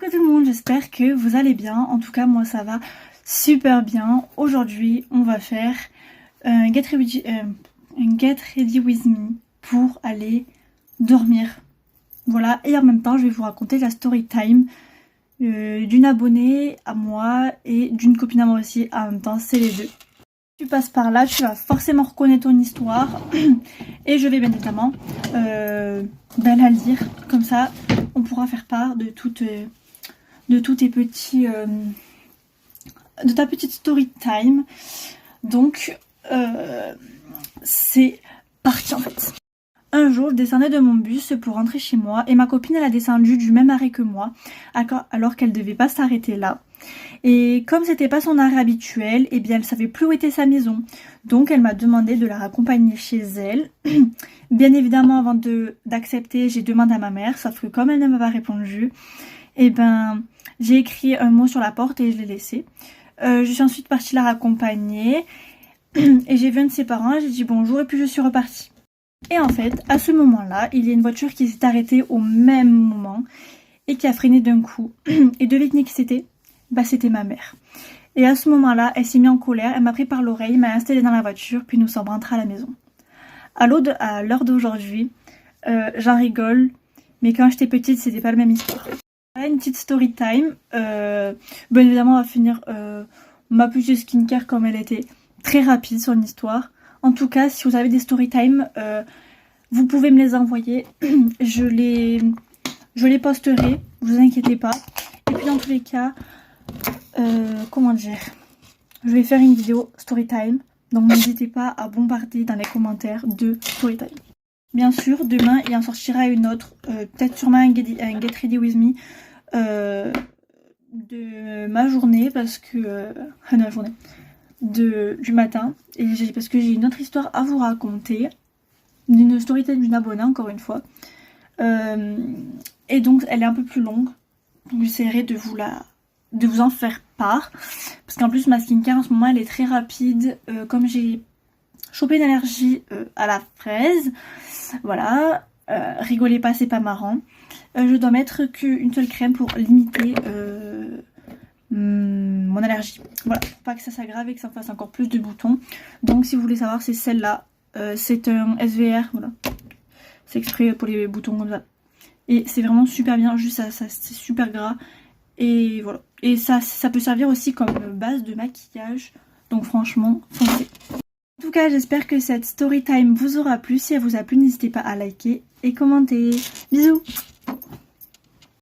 Hello tout le monde, j'espère que vous allez bien. En tout cas, moi ça va super bien. Aujourd'hui, on va faire un get ready with me pour aller dormir. Voilà, et en même temps, je vais vous raconter la story time d'une abonnée à moi et d'une copine à moi aussi. En même temps, c'est les deux. Tu passes par là, tu vas forcément reconnaître ton histoire et je vais bien évidemment la lire. Comme ça, on pourra faire part de tous tes petits de ta petite story time. Donc c'est parti en fait. Un jour, je descendais de mon bus pour rentrer chez moi et ma copine elle a descendu du même arrêt que moi alors qu'elle devait pas s'arrêter là. Et comme c'était pas son arrêt habituel, eh bien elle savait plus où était sa maison. Donc elle m'a demandé de la raccompagner chez elle. Bien évidemment, avant d'accepter, j'ai demandé à ma mère, sauf que comme elle ne m'a pas répondu, eh ben j'ai écrit un mot sur la porte et je l'ai laissé. Je suis ensuite partie la raccompagner et j'ai vu un de ses parents et j'ai dit bonjour et puis je suis repartie. Et en fait, à ce moment-là, il y a une voiture qui s'est arrêtée au même moment et qui a freiné d'un coup. Et devinez qui c'était ? Bah c'était ma mère. Et à ce moment-là, elle s'est mise en colère, elle m'a pris par l'oreille, m'a installée dans la voiture, puis nous sommes rentrés à la maison. À l'heure d'aujourd'hui, j'en rigole, mais quand j'étais petite, c'était pas la même histoire. Voilà une petite story time. Bien évidemment, on va finir ma petite skincare comme elle était très rapide sur l'histoire. En tout cas, si vous avez des story time, vous pouvez me les envoyer. Je les posterai, vous inquiétez pas. Et puis dans tous les cas, comment dire, je vais faire une vidéo story time. Donc n'hésitez pas à bombarder dans les commentaires de story time. Bien sûr, demain il en sortira une autre, peut-être sûrement un get ready with me de ma journée parce que de la journée. Du matin et parce que j'ai une autre histoire à vous raconter, d'une story time d'une abonnée encore une fois, et donc elle est un peu plus longue, donc j'essaierai de vous en faire part parce qu'en plus ma skincare en ce moment elle est très rapide, comme j'ai chopé une allergie à la fraise, voilà, rigolez pas, c'est pas marrant. Je dois mettre qu'une seule crème pour limiter mon allergie, voilà, pour pas que ça s'aggrave et que ça fasse encore plus de boutons. Donc si vous voulez savoir, c'est celle-là, c'est un SVR, voilà, c'est exprès pour les boutons comme ça, et c'est vraiment super bien, juste ça c'est super gras, et voilà, et ça peut servir aussi comme base de maquillage, donc franchement foncez. En tout cas, j'espère que cette story time vous aura plu. Si elle vous a plu, n'hésitez pas à liker et commenter. Bisous.